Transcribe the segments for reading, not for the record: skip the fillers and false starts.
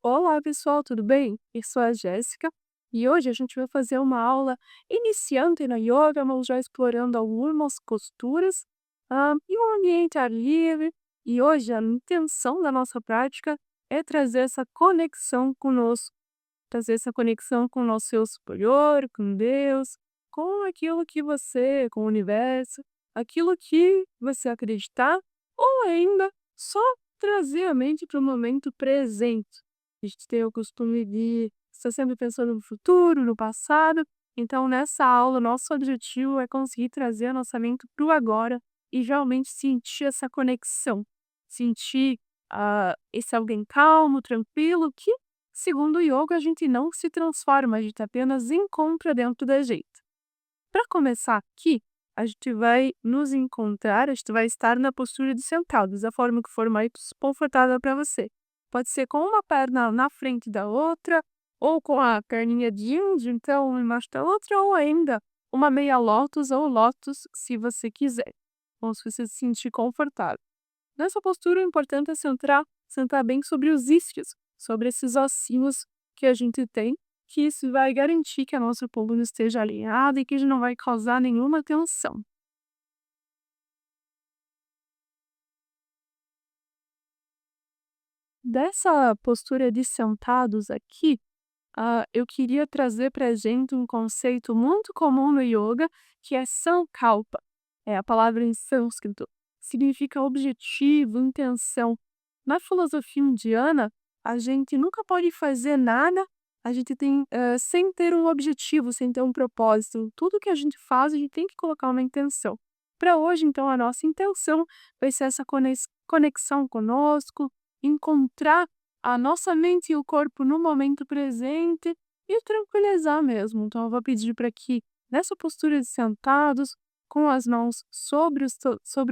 Olá, pessoal, tudo bem? Eu sou a Jéssica e hoje a gente vai fazer uma aula iniciante na yoga, mas já explorando algumas posturas em um ambiente ar livre. E hoje a intenção da nossa prática é trazer essa conexão conosco, trazer essa conexão com o nosso eu superior, com Deus, com aquilo que você, com o universo, aquilo que você acreditar, ou ainda só trazer a mente para o momento presente. A gente tem o costume de estar sempre pensando no futuro, no passado. Então, nessa aula, nosso objetivo é conseguir trazer a nossa mente para o agora e realmente sentir essa conexão. Sentir esse alguém calmo, tranquilo, que segundo o yoga, a gente não se transforma, a gente apenas encontra dentro da gente. Para começar aqui, a gente vai nos encontrar, a gente vai estar na postura de sentados, da forma que for mais confortável para você. Pode ser com uma perna na frente da outra, ou com a perninha de índio, então, uma embaixo da outra, ou ainda uma meia lótus ou lótus, se você quiser, ou se você se sentir confortável. Nessa postura, o importante é sentar bem sobre os isquios, sobre esses ossinhos que a gente tem, que isso vai garantir que a nossa coluna esteja alinhada e que não vai causar nenhuma tensão. Dessa postura de sentados aqui, eu queria trazer para a gente um conceito muito comum no yoga, que é sankalpa. É a palavra em sânscrito. Significa objetivo, intenção. Na filosofia indiana, a gente nunca pode fazer nada, a gente tem, sem ter um objetivo, sem ter um propósito. Tudo que a gente faz, a gente tem que colocar uma intenção. Para hoje, então, a nossa intenção vai ser essa conexão conosco, encontrar a nossa mente e o corpo no momento presente e tranquilizar mesmo. Então, eu vou pedir para que, nessa postura de sentados, com as mãos sobre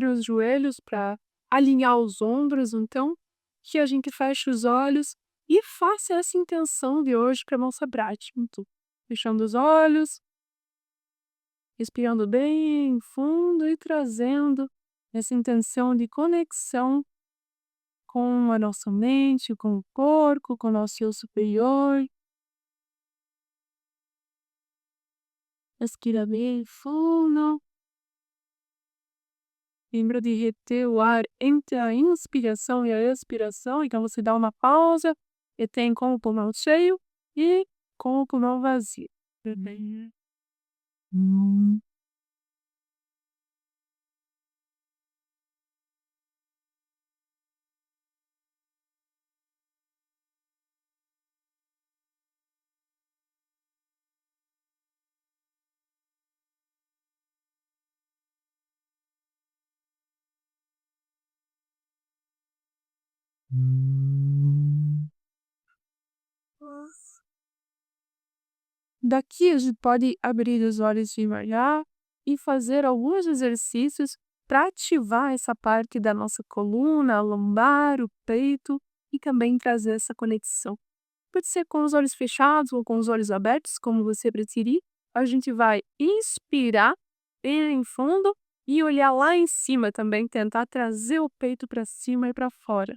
os joelhos para alinhar os ombros, então, que a gente feche os olhos e faça essa intenção de hoje para a nossa prática. Então, fechando os olhos, respirando bem fundo e trazendo essa intenção de conexão com a nossa mente, com o corpo, com o nosso eu superior. Respira bem fundo. Lembra de reter o ar entre a inspiração e a expiração. Então você dá uma pausa, retém com o pulmão cheio e com o pulmão vazio. Uhum. Hum. Hum. Daqui a gente pode abrir os olhos devagar e fazer alguns exercícios para ativar essa parte da nossa coluna, a lombar, o peito e também trazer essa conexão. Pode ser com os olhos fechados ou com os olhos abertos, como você preferir. A gente vai inspirar bem fundo e olhar lá em cima também, tentar trazer o peito para cima e para fora.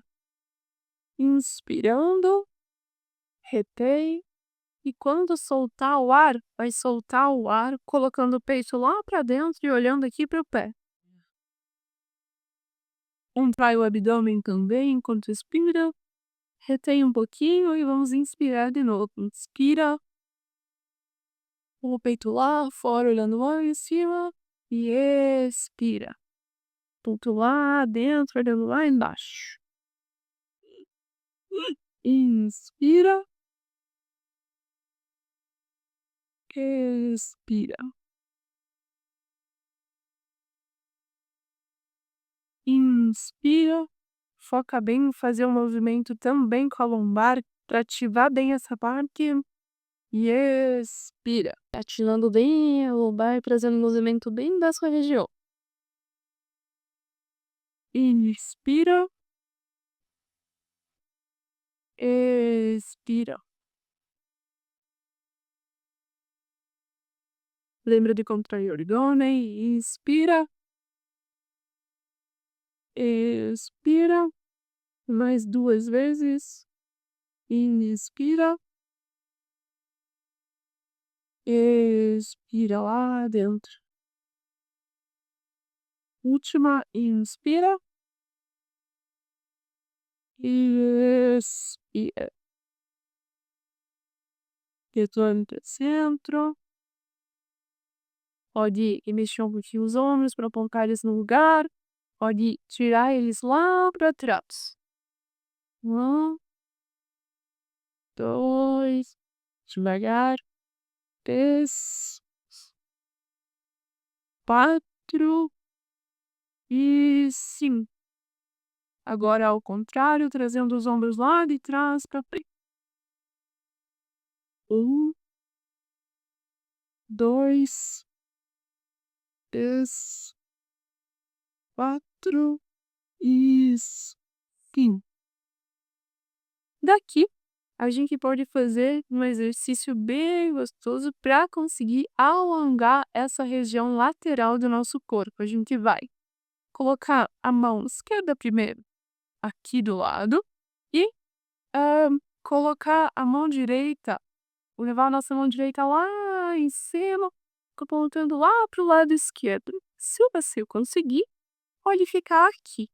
Inspirando, retém. E quando soltar o ar, vai soltar o ar, colocando o peito lá para dentro e olhando aqui para o pé. Contrai o abdômen também enquanto expira. Retém um pouquinho e vamos inspirar de novo. Inspira, com o peito lá fora, olhando lá em cima. E expira. Peito lá dentro, olhando lá embaixo. Inspira, expira. Inspira. Foca bem em fazer um movimento também com a lombar para ativar bem essa parte. E expira. Ativando bem a lombar, trazendo um movimento bem da sua região. Inspira. Expira. Lembra de contrair o abdômen. Inspira. Expira. Mais duas vezes. Inspira. Expira lá dentro. Última, inspira. Expira. Retorno para o centro. Pode ir mexer um pouquinho os ombros para colocar eles no lugar. Pode tirar eles lá para trás. 1, 2, devagar. 3, 4 e 5. Agora ao contrário, trazendo os ombros lá de trás para frente. 1, 2, 3, 4 e 5. Daqui, a gente pode fazer um exercício bem gostoso para conseguir alongar essa região lateral do nosso corpo. A gente vai colocar a mão esquerda primeiro aqui do lado e colocar a mão direita, levar a nossa mão direita lá em cima, apontando lá para o lado esquerdo. Se você conseguir, pode ficar aqui.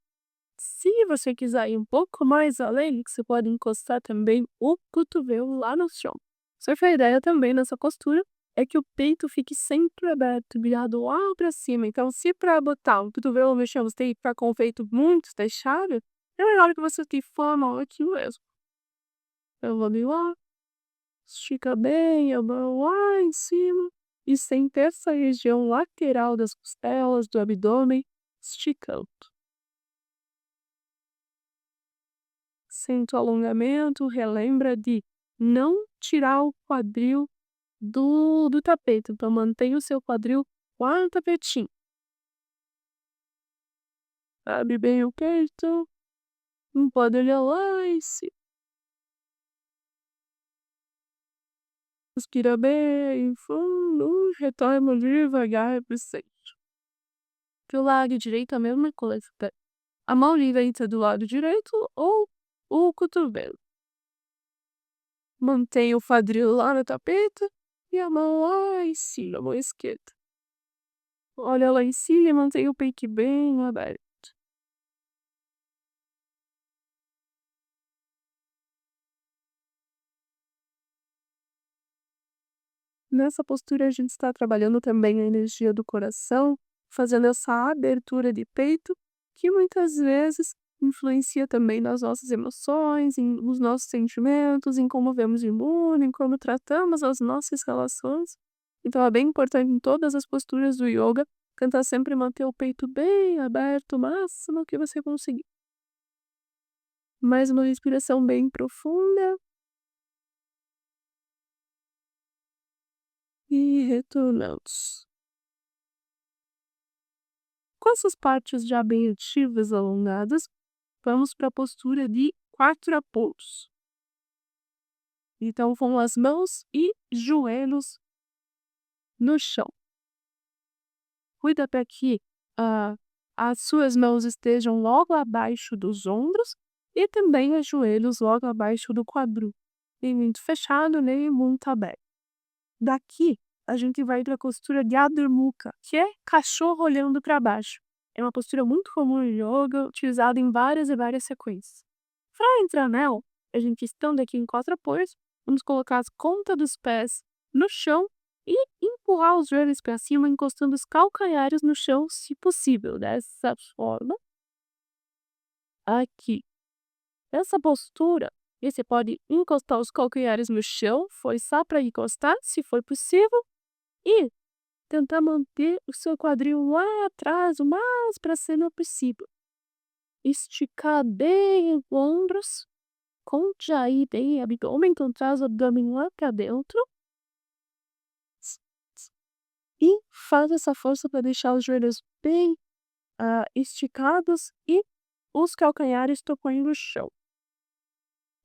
Se você quiser ir um pouco mais além, você pode encostar também o cotovelo lá no chão. Só que a ideia também nessa postura é que o peito fique sempre aberto, virado lá para cima. Então, se para botar o cotovelo no chão você tem que ficar com o peito muito fechado, é melhor que você fique formal aqui mesmo. Eu vou vir lá, estica bem a mão lá em cima e sente essa região lateral das costelas, do abdômen, esticando. Sente o alongamento, relembra de não tirar o quadril do tapete. Então, mantenha o seu quadril lá no tapetinho. Abre bem o peito. Não pode olhar lá em cima. Respira bem fundo. Retorna devagar para o centro. Pro lado direito, a mesma coisa. A mão direita do lado direito ou o cotovelo. Mantenha o quadril lá no tapete e a mão lá em cima, a mão esquerda. Olha lá em cima e mantenha o peito bem aberto. Nessa postura, a gente está trabalhando também a energia do coração, fazendo essa abertura de peito, que muitas vezes influencia também nas nossas emoções, nos nossos sentimentos, em como vemos o mundo, em como tratamos as nossas relações. Então, é bem importante em todas as posturas do yoga, tentar sempre manter o peito bem aberto, o máximo que você conseguir. Mais uma respiração bem profunda. E retornamos. Com essas partes já bem ativas, alongadas, vamos para a postura de quatro apoios. Então, vão as mãos e joelhos no chão. Cuida para que as suas mãos estejam logo abaixo dos ombros e também os joelhos logo abaixo do quadril. Nem muito fechado, nem muito aberto. Daqui, a gente vai para a postura de Adho Mukha, que é cachorro olhando para baixo. É uma postura muito comum no yoga, utilizada em várias e várias sequências. Para entrar nela, a gente estando aqui em quatro apoios, vamos colocar as pontas dos pés no chão e empurrar os joelhos para cima, encostando os calcanhares no chão, se possível, dessa forma. Aqui. Essa postura, você pode encostar os calcanhares no chão, forçar para encostar, se for possível, e tentar manter o seu quadril lá atrás, o mais para cima possível. Esticar bem os ombros, contrair bem o abdômen, então traz o abdômen lá para dentro. E faz essa força para deixar os joelhos bem esticados e os calcanhares tocando no chão.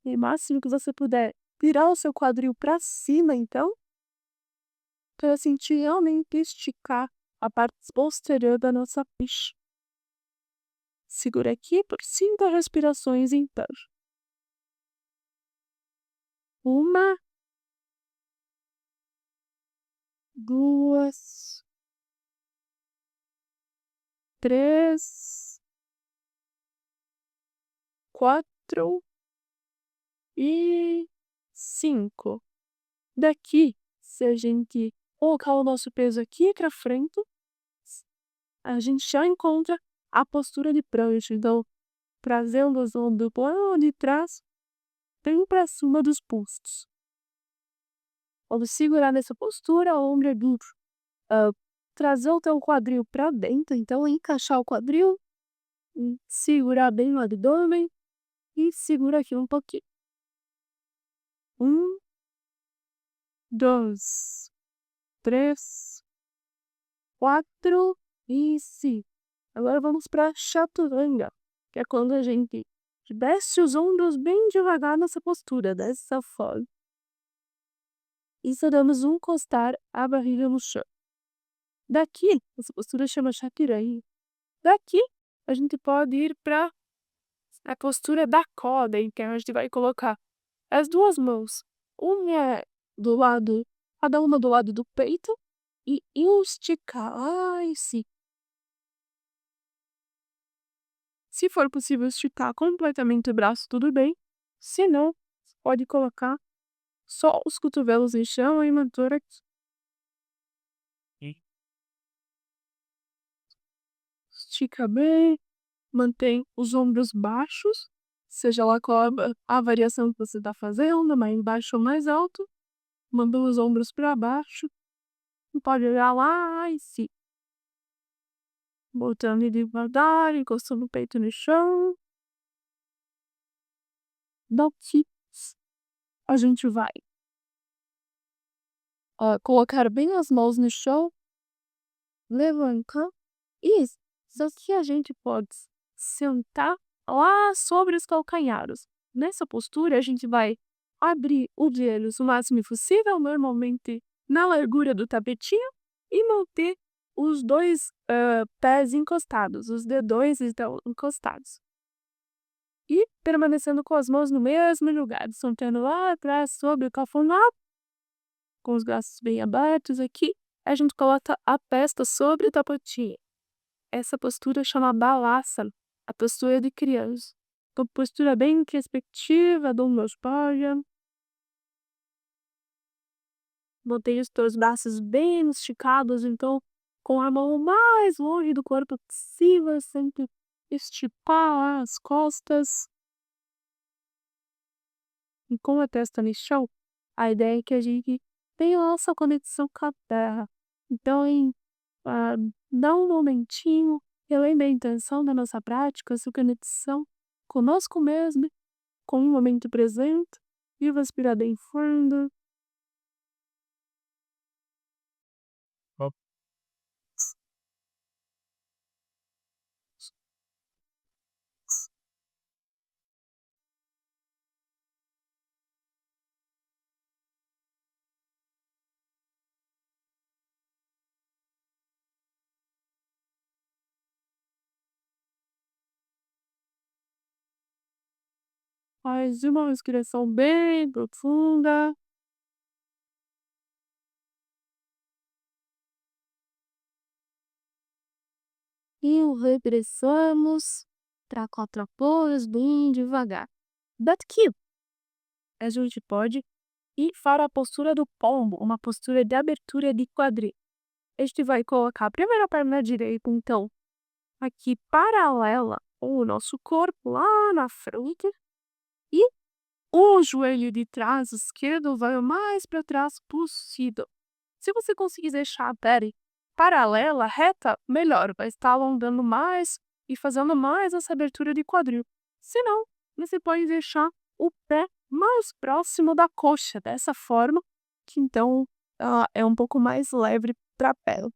E o máximo que você puder, virar o seu quadril para cima, então, para sentir realmente esticar a parte posterior da nossa coxa. Segura aqui por 5 respirações então. 1, 2, 3, 4 e 5. Daqui, se a gente colocar o nosso peso aqui pra frente, a gente já encontra a postura de prancha. Então, trazendo as ombros do lado de trás, bem pra cima dos pulsos. Vamos segurar nessa postura, o ombro é duro. Trazer o teu quadril pra dentro, então encaixar o quadril, segurar bem o abdômen e segura aqui um pouquinho. 1, 2, 3, 4 e 5. Agora vamos pra chaturanga, que é quando a gente desce os ombros bem devagar nessa postura, dessa forma. E só damos um encostar a barriga no chão. Daqui, essa postura chama chaturanga. Daqui, a gente pode ir para a postura da corda, em que a gente vai colocar as duas mãos, uma do lado, cada uma do lado do peito, e esticar. Ai, sim. Se for possível esticar completamente o braço, tudo bem. Se não, pode colocar só os cotovelos em chão e manter aqui. Estica bem, mantém os ombros baixos, seja lá qual a variação que você está fazendo, mais baixo ou mais alto. Manda os ombros para baixo. Pode olhar lá e se botando devagar, encostando o peito no chão. Daqui a gente vai colocar bem as mãos no chão, levantar. Isso. Só que a gente pode sentar lá sobre os calcanhares. Nessa postura, a gente vai abrir os joelhos o máximo possível, normalmente na largura do tapetinho, e manter os dois pés encostados, os dedões estão encostados. E permanecendo com as mãos no mesmo lugar, soltando lá atrás sobre o cafonado, com os braços bem abertos aqui, a gente coloca a testa sobre o tapetinho. Essa postura chama Balasana, a postura de criança. Então, postura bem introspectiva, dou meus pés. Mantenha os teus braços bem esticados, então, com a mão o mais longe do corpo possível, sempre esticar as costas. E com a testa no chão, a ideia é que a gente tenha a nossa conexão com a terra. Então, dá um momentinho, relembra a intenção da nossa prática, essa conexão conosco mesmo, com o momento presente, e respirar bem fundo. Faz uma respiração bem profunda. E o regressamos para quatro apoios bem devagar. Daqui, a gente pode ir para a postura do pombo, uma postura de abertura de quadril. A gente vai colocar a primeira perna direita, então, aqui paralela com o nosso corpo lá na frente. E o joelho de trás esquerdo vai o mais para trás possível. Se você conseguir deixar a perna paralela, reta, melhor. Vai estar alongando mais e fazendo mais essa abertura de quadril. Se não, você pode deixar o pé mais próximo da coxa, dessa forma, que então é um pouco mais leve para a perna.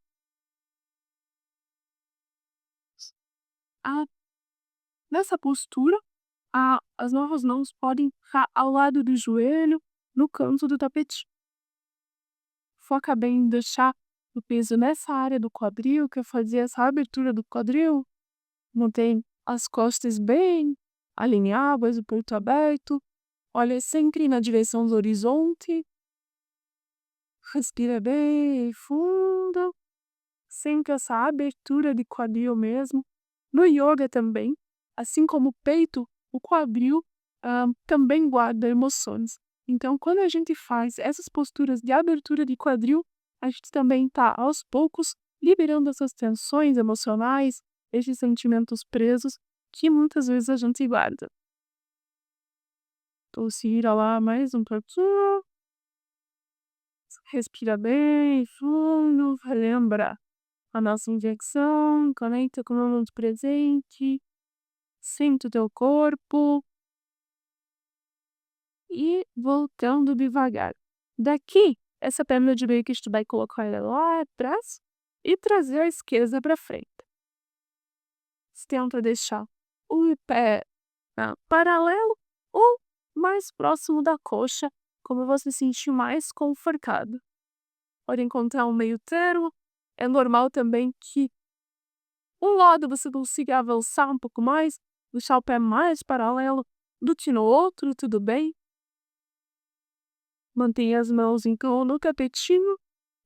Nessa postura, as novas mãos podem ficar ao lado do joelho, no canto do tapete. Foca bem em deixar o peso nessa área do quadril, que é fazer essa abertura do quadril. Mantém as costas bem alinhadas, o peito aberto. Olha sempre na direção do horizonte, respira bem fundo, sente essa abertura de quadril mesmo. No yoga também, assim como o peito, o quadril também guarda emoções. Então, quando a gente faz essas posturas de abertura de quadril, a gente também está, aos poucos, liberando essas tensões emocionais, esses sentimentos presos que muitas vezes a gente guarda. Então, se vira lá mais um pouquinho, respira bem fundo, relembra a nossa injecção, conecta com o momento presente, sente o teu corpo e voltando devagar. Daqui, essa perna direita tu vai colocar ela lá atrás e trazer a esquerda para frente. Você tenta deixar o pé paralelo ou mais próximo da coxa, como você se sentir mais confortável. Pode encontrar um meio termo. É normal também que um lado você consiga avançar um pouco mais, deixar o pé mais paralelo do que no outro, tudo bem? Mantenha as mãos então no tapetinho,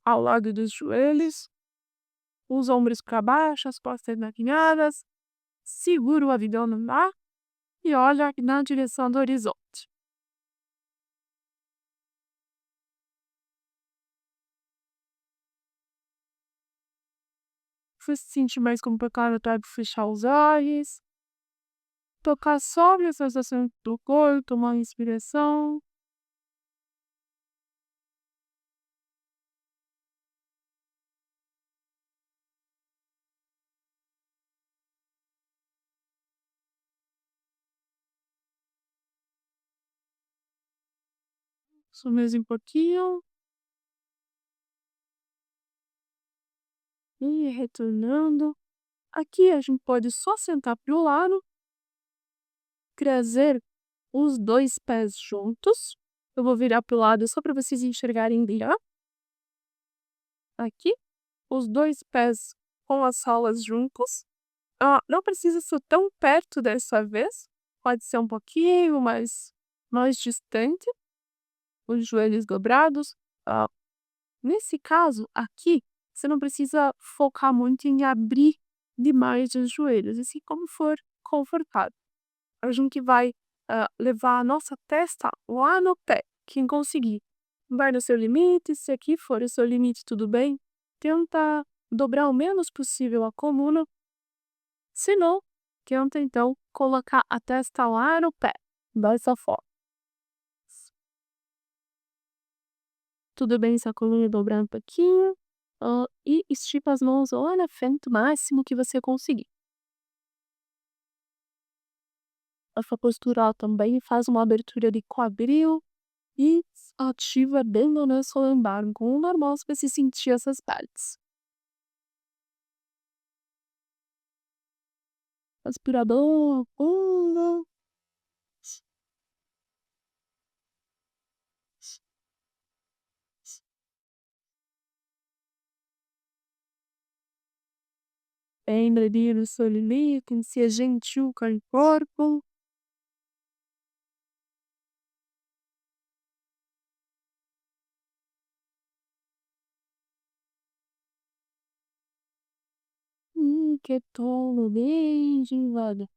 ao lado dos joelhos, os ombros para baixo, as costas inclinadas, segura o abdômen lá e olha na direção do horizonte. Se se sentir mais complicado, pode fechar os olhos, tocar sobre as sensações do corpo, tomar uma inspiração. Só mais um pouquinho. E retornando. Aqui a gente pode só sentar para o lado, trazer os dois pés juntos. Eu vou virar para o lado só para vocês enxergarem bem, ó. Aqui, os dois pés com as solas juntos. Não precisa ser tão perto dessa vez. Pode ser um pouquinho mais distante. Os joelhos dobrados. Ah, Nesse caso, aqui, você não precisa focar muito em abrir demais os joelhos, assim como for confortável. A gente vai levar a nossa testa lá no pé, quem conseguir. Vai no seu limite, se aqui for o seu limite, tudo bem. Tenta dobrar o menos possível a coluna, se não, tenta então colocar a testa lá no pé, dessa forma. Tudo bem se a coluna dobrar um pouquinho. E estica as mãos lá na frente o máximo que você conseguir. Essa postura também faz uma abertura de quadril e ativa bem o nosso lombar, com o normal se você sentir essas partes. Aspirador, fundo. Lembra do seu limite, ser gentil com o corpo. Que tolo, bem devagar.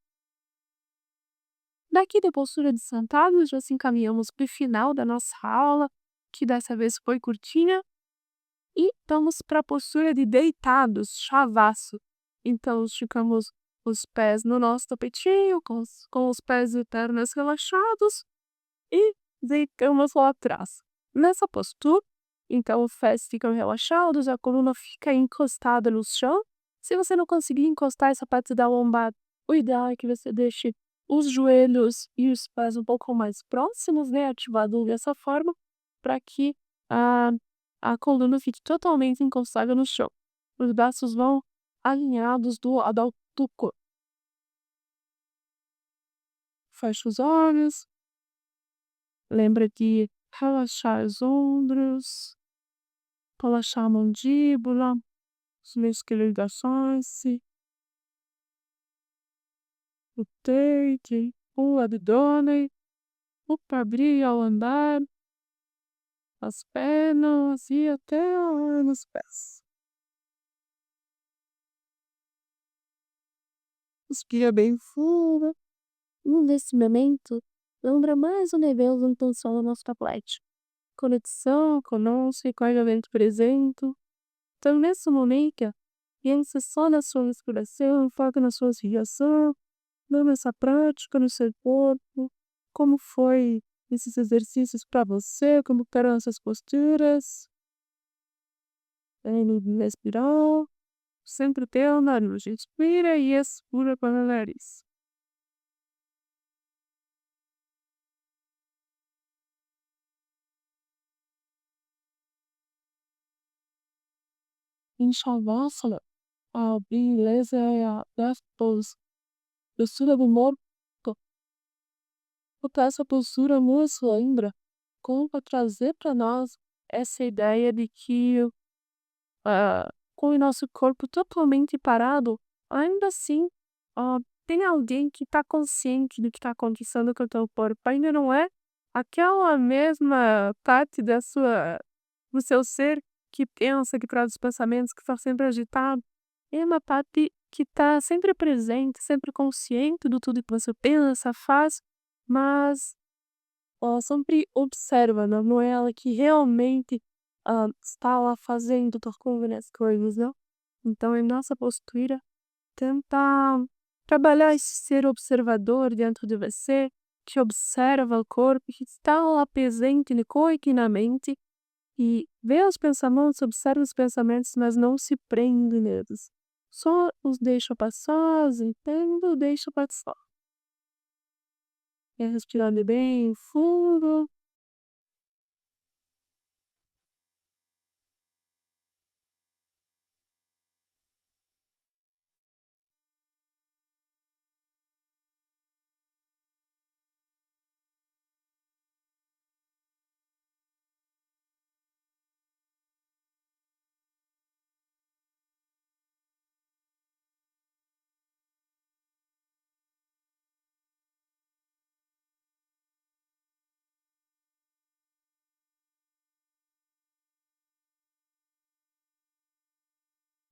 Daqui da postura de sentado, já se encaminhamos para o final da nossa aula, que dessa vez foi curtinha. E vamos para a postura de deitados, Shavasana. Então, esticamos os pés no nosso tapetinho, com os pés e pernas relaxados e deitamos lá atrás. Nessa postura, então, os pés ficam relaxados, a coluna fica encostada no chão. Se você não conseguir encostar essa parte da lombar, o ideal é que você deixe os joelhos e os pés um pouco mais próximos, né, ativado dessa forma, para que a a coluna fique totalmente encostada no chão. Os braços vão alinhados do lado do corpo. Fecha os olhos. Lembra de relaxar os ombros, relaxar a mandíbula, os musculações, o peito, o abdômen. Opa, abrir ao andar, as pernas e até nos pés. Respira bem fundo. E nesse momento, lembra mais uma vez a intenção do nosso tablete. Conexão conosco e com o momento presente. Então, nesse momento, pense só na sua respiração, foca na sua respiração, dando essa prática no seu corpo. Como foi esses exercícios para você? Como foram essas posturas? Respirar. Sempre pelo nariz. Inspira e expira pelo nariz. Em Shavasana, a beleza é a postura do morto. Porque essa postura nos lembra como para trazer para nós essa ideia de que com o nosso corpo totalmente parado, ainda assim, ah, tem alguém que está consciente do que está acontecendo com o teu corpo. Ainda não é aquela mesma parte do seu ser que pensa, que traz os pensamentos, que está sempre agitado. É uma parte que está sempre presente, sempre consciente de tudo que você pensa, faz, mas ela sempre observa, não é ela que realmente, está lá fazendo, tocando nas coisas, não. Então é nossa postura tentar trabalhar esse ser observador dentro de você, que observa o corpo, que está lá presente corriqueiramente e vê os pensamentos, observa os pensamentos, mas não se prende neles. Só os deixa passar, os entende, deixa passar. É respirando bem fundo.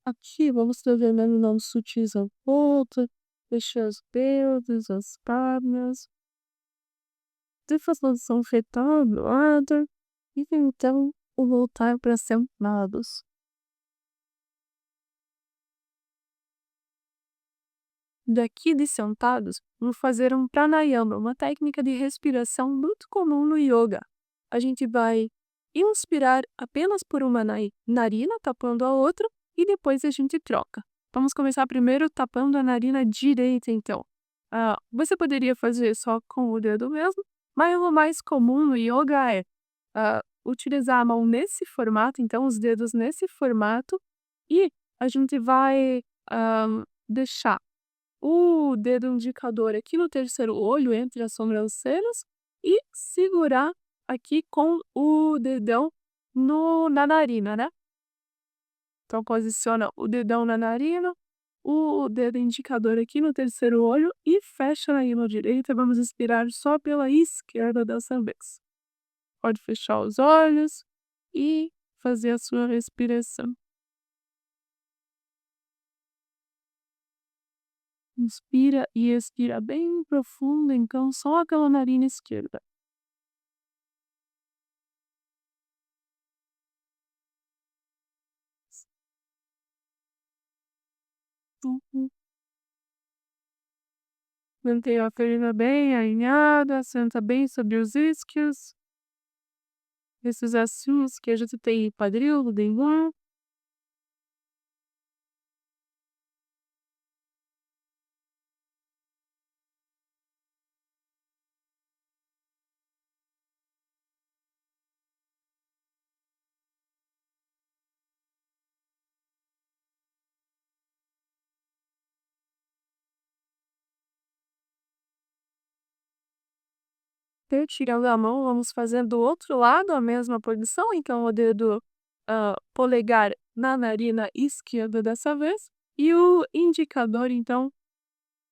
Aqui vamos trabalhando nomes sutis à volta, deixar os dedos, as palmas, defaselação fetal do lado, e então voltar para sentados. Daqui de sentados, vamos fazer um pranayama, uma técnica de respiração muito comum no yoga. A gente vai inspirar apenas por uma narina, tapando a outra, e depois a gente troca. Vamos começar primeiro tapando a narina direita, então. Você poderia fazer só com o dedo mesmo, mas o mais comum no yoga é utilizar a mão nesse formato, então os dedos nesse formato, e a gente vai deixar o dedo indicador aqui no terceiro olho, entre as sobrancelhas, e segurar aqui com o dedão na narina, né? Então, posiciona o dedão na narina, o dedo indicador aqui no terceiro olho e fecha na narina direita. Vamos inspirar só pela esquerda dessa vez. Pode fechar os olhos e fazer a sua respiração. Inspira e expira bem profundo, então só pela narina esquerda. Uhum. Mantenha a perna bem alinhada, senta bem sobre os isquios. Esses assuntos que a gente tem quadril, dengue. Tirando a mão, vamos fazendo do outro lado a mesma posição. Então, o dedo polegar na narina esquerda dessa vez. E o indicador, então,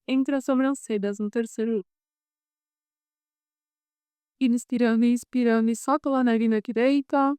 entre as sobrancelhas, no terceiro. Inspirando e expirando e só pela narina direita.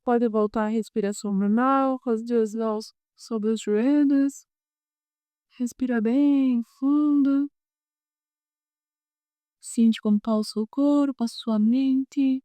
Pode voltar à respiração normal, com as 2 mãos sobre os joelhos. Respira bem fundo. Sente como está o seu corpo, a sua mente.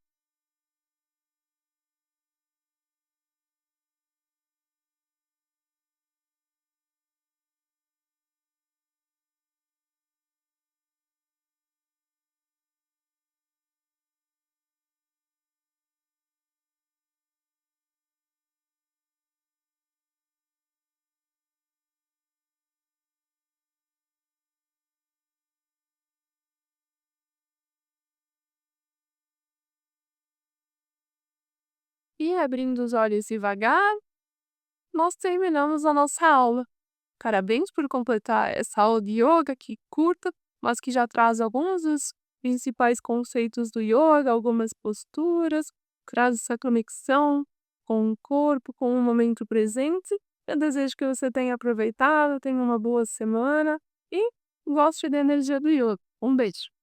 E abrindo os olhos devagar, nós terminamos a nossa aula. Parabéns por completar essa aula de yoga que curta, mas que já traz alguns dos principais conceitos do yoga, algumas posturas, traz essa conexão com o corpo, com o momento presente. Eu desejo que você tenha aproveitado, tenha uma boa semana e goste da energia do yoga. Um beijo.